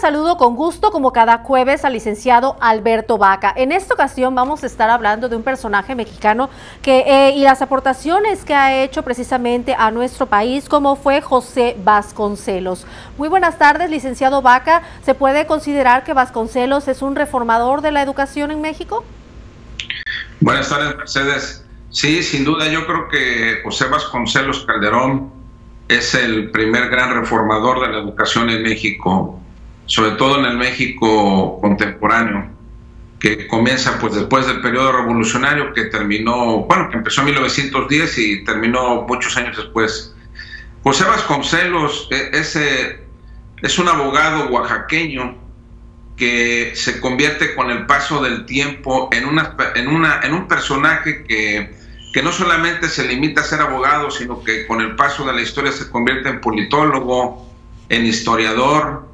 saludo con gusto como cada jueves al licenciado Alberto Baca. En esta ocasión vamos a estar hablando de un personaje mexicano y las aportaciones que ha hecho precisamente a nuestro país, como fue José Vasconcelos. Muy buenas tardes, licenciado Baca. ¿Se puede considerar que Vasconcelos es un reformador de la educación en México? Buenas tardes, Mercedes. Sí, sin duda, yo creo que José Vasconcelos Calderón es el primer gran reformador de la educación en México, sobre todo en el México contemporáneo, que comienza pues después del periodo revolucionario que terminó, bueno, que empezó en 1910 y terminó muchos años después. José Vasconcelos es un abogado oaxaqueño que se convierte con el paso del tiempo en un personaje que no solamente se limita a ser abogado, sino que con el paso de la historia se convierte en politólogo, en historiador,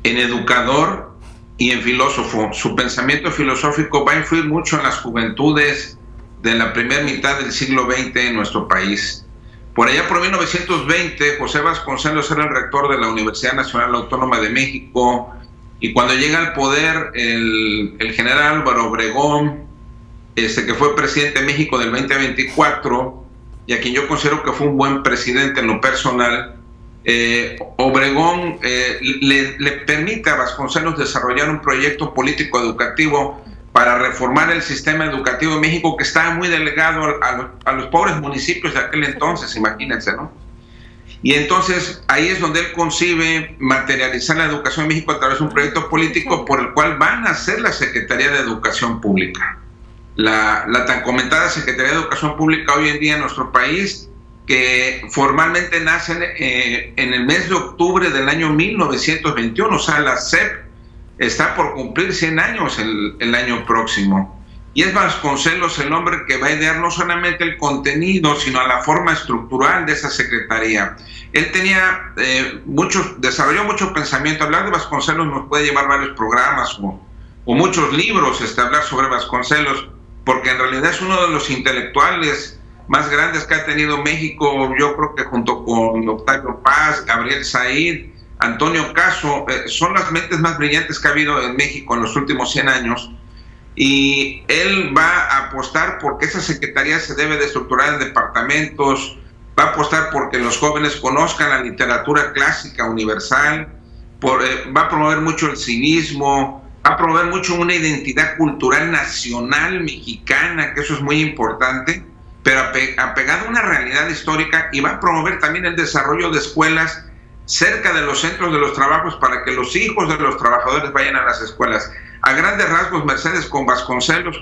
en educador y en filósofo. Su pensamiento filosófico va a influir mucho en las juventudes de la primera mitad del siglo XX en nuestro país. Por allá por 1920, José Vasconcelos era el rector de la Universidad Nacional Autónoma de México, y cuando llega al poder el general Álvaro Obregón, que fue presidente de México del 2024, y a quien yo considero que fue un buen presidente en lo personal, Obregón le permite a Vasconcelos desarrollar un proyecto político educativo para reformar el sistema educativo de México, que estaba muy delegado a los pobres municipios de aquel entonces, imagínense, ¿no? Y entonces ahí es donde él concibe materializar la educación en México a través de un proyecto político por el cual van a hacer la Secretaría de Educación Pública. La tan comentada Secretaría de Educación Pública hoy en día en nuestro país, que formalmente nace en el mes de octubre del año 1921, o sea, la SEP está por cumplir 100 años el año próximo. Y es Vasconcelos el hombre que va a idear no solamente el contenido, sino la forma estructural de esa secretaría. Él tenía desarrolló mucho pensamiento. Hablar de Vasconcelos nos puede llevar varios programas o muchos libros, hablar sobre Vasconcelos, porque en realidad es uno de los intelectuales más grandes que ha tenido México. Yo creo que junto con Octavio Paz, Gabriel Said, Antonio Caso, son las mentes más brillantes que ha habido en México en los últimos 100 años. Y él va a apostar porque esa secretaría se debe de estructurar en departamentos, va a apostar porque los jóvenes conozcan la literatura clásica universal, va a promover mucho el civismo, va a promover mucho una identidad cultural nacional mexicana, que eso es muy importante, pero apegado a una realidad histórica, y va a promover también el desarrollo de escuelas cerca de los centros de los trabajos para que los hijos de los trabajadores vayan a las escuelas. A grandes rasgos, Mercedes, con Vasconcelos,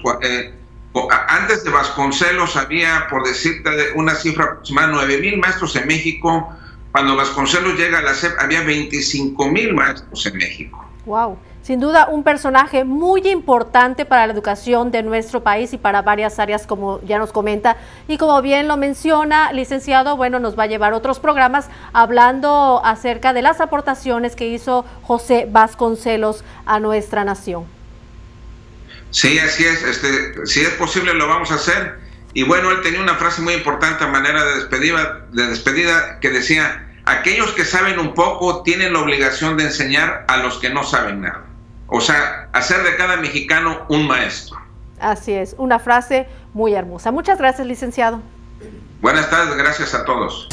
antes de Vasconcelos había, por decirte una cifra aproximada, 9,000 maestros en México. Cuando Vasconcelos llega a la SEP había 25,000 maestros en México. Wow, sin duda un personaje muy importante para la educación de nuestro país y para varias áreas, como ya nos comenta, y como bien lo menciona, licenciado, bueno, nos va a llevar otros programas hablando acerca de las aportaciones que hizo José Vasconcelos a nuestra nación. Sí, así es, si es posible lo vamos a hacer. Y bueno, él tenía una frase muy importante a manera de despedida que decía: aquellos que saben un poco tienen la obligación de enseñar a los que no saben nada. O sea, hacer de cada mexicano un maestro. Así es, una frase muy hermosa. Muchas gracias, licenciado. Buenas tardes, gracias a todos.